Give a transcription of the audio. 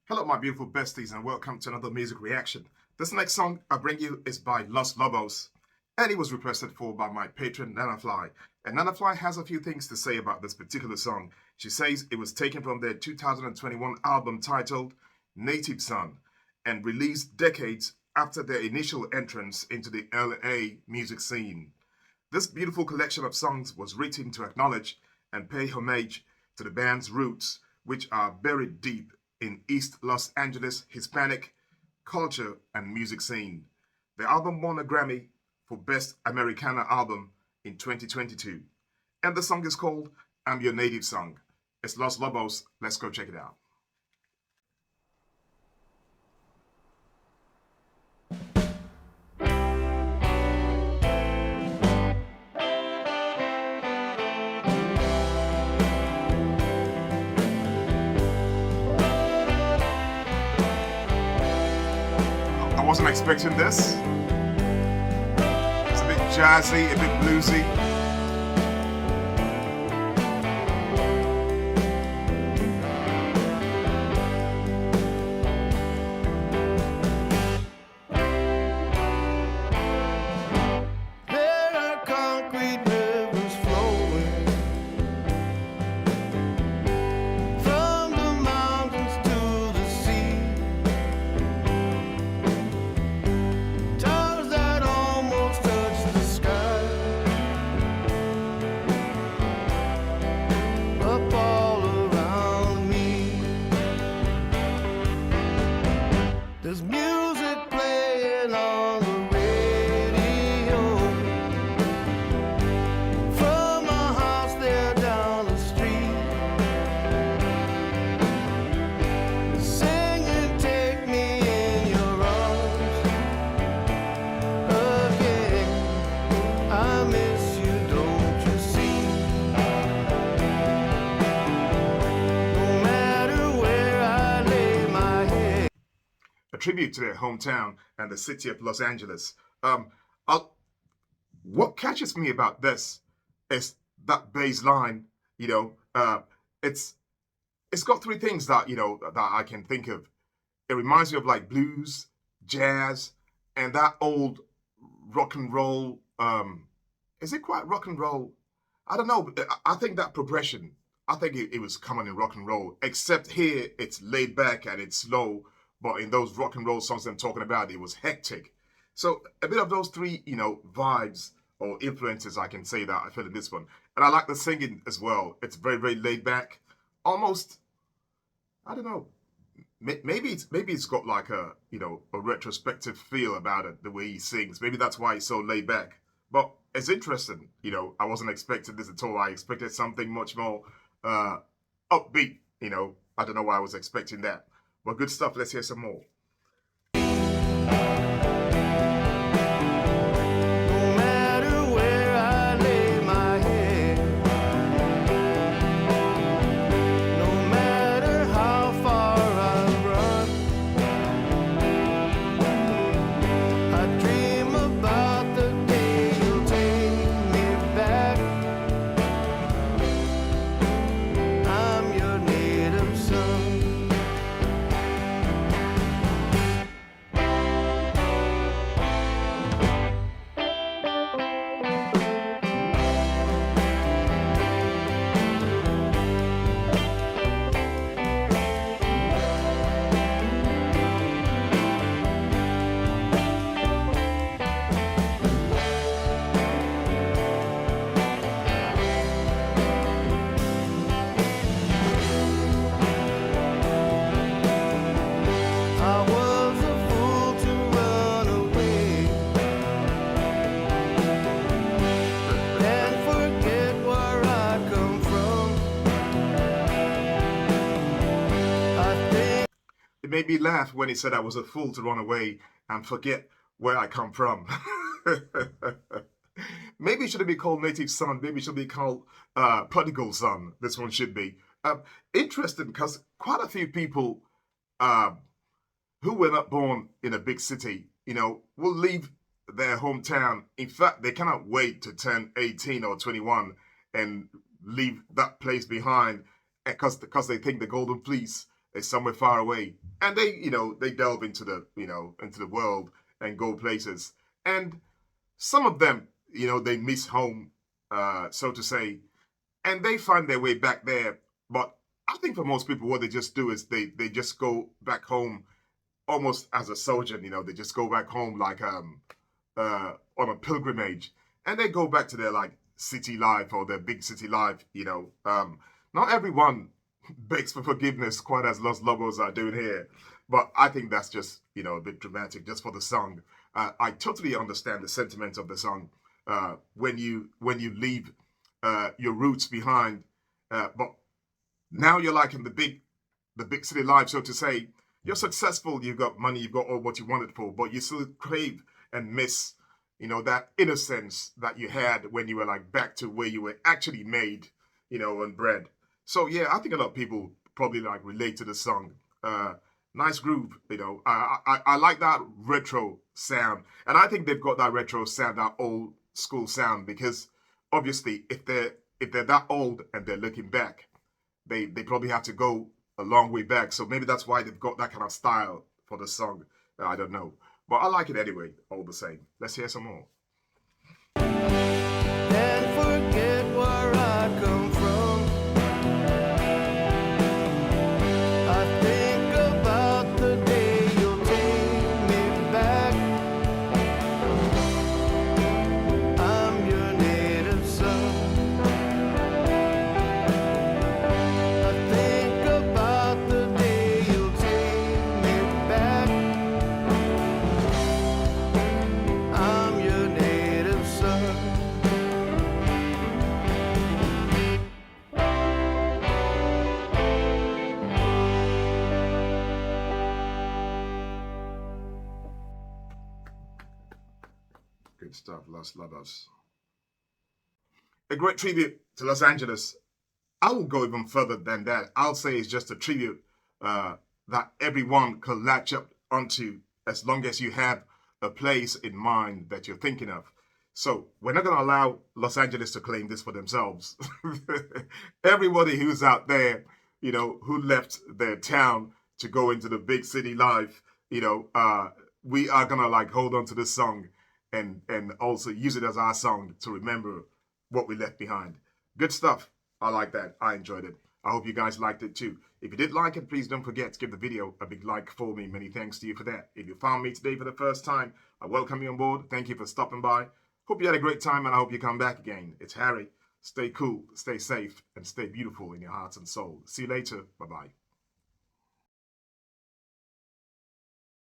Hello, my beautiful besties, and welcome to another music reaction. This next song I bring you is by Los Lobos, and it was requested for by my patron Nana Fly. And Nana Fly has a few things to say about this particular song. She says it was taken from their 2021 album titled Native Son and released decades after their initial entrance into the LA music scene. This beautiful collection of songs was written to acknowledge and pay homage to the band's roots, which are buried deep in East Los Angeles Hispanic culture and music scene. The album won a Grammy for Best Americana Album in 2022. And the song is called I'm Your Native Song. It's Los Lobos. Let's go check it out. I wasn't expecting this. It's a bit jazzy, a bit bluesy. There are concrete rivers flowing from the mountains to the sea, towers that almost touch the sky, up all around me. There's music playing on the radio from my house there down the street. Singing, take me in your arms again. I miss you, don't you see? No matter where I lay my head. A tribute to their hometown and the city of Los Angeles. I'll, what catches me about this is that bass line. You know, it's got three things that that I can think of. It reminds me of like blues, jazz, and that old rock and roll. Is it quite rock and roll? I don't know. But I think that progression. I think it was common in rock and roll, except here it's laid back and it's slow. But in those rock and roll songs I'm talking about, it was hectic. So a bit of those three, vibes or influences, I can say that I feel in this one. And I like the singing as well. It's very, very laid back. Almost, I don't know. Maybe it's got like a retrospective feel about it, the way he sings. Maybe that's why he's so laid back. But it's interesting. I wasn't expecting this at all. I expected something much more upbeat. I don't know why I was expecting that. But good stuff. Let's hear some more. No matter where I lay my head, no matter how far I run, I dream about the day you'll take me back. I'm your native son. I was a fool to run away and forget where I come from. I think It made me laugh when he said I was a fool to run away and forget where I come from. Maybe it shouldn't be called Native Son. Maybe it should be called Prodigal Son. This one should be. Interesting because quite a few people who were not born in a big city, will leave their hometown. In fact, they cannot wait to turn 18 or 21 and leave that place behind because they think the golden fleece is somewhere far away, and they delve into the world and go places, and some of them, they miss home, so to say, and they find their way back there. But I think for most people, what they just do is they just go back home almost as a sojourn. They just go back home like on a pilgrimage, and they go back to their like city life or their big city life. Not everyone begs for forgiveness quite as Los Lobos are doing here, but I think that's just a bit dramatic just for the song. I totally understand the sentiment of the song when you leave your roots behind, but now you're like in the big city life, so to say. You're successful, you've got money, you've got all what you wanted for, but you still crave and miss, that innocence that you had when you were like back to where you were actually made, and bred. So yeah, I think a lot of people probably like relate to the song. Nice groove, I like that retro sound, and I think they've got that retro sound, that old school sound, because obviously if they're that old and they're looking back, they probably have to go a long way back. So maybe that's why they've got that kind of style for the song. I don't know. But I like it anyway, all the same. Let's hear some more. And forget where I come from. I think about the day you'll take me back. I'm your native son. I think about the day you'll take me back. I'm your native son. Good stuff, Los Lobos. A great tribute to Los Angeles. I will go even further than that. I'll say it's just a tribute that everyone can latch up onto as long as you have a place in mind that you're thinking of. So we're not going to allow Los Angeles to claim this for themselves. Everybody who's out there, who left their town to go into the big city life, we are going to like hold on to this song and also use it as our song to remember what we left behind. Good stuff. I like that. I enjoyed it. I hope you guys liked it too. If you did like it, please don't forget to give the video a big like for me. Many thanks to you for that. If you found me today for the first time, I welcome you on board. Thank you for stopping by. Hope you had a great time, and I hope you come back again. It's Harry. Stay cool, stay safe, and stay beautiful in your hearts and soul. See you later. Bye-bye.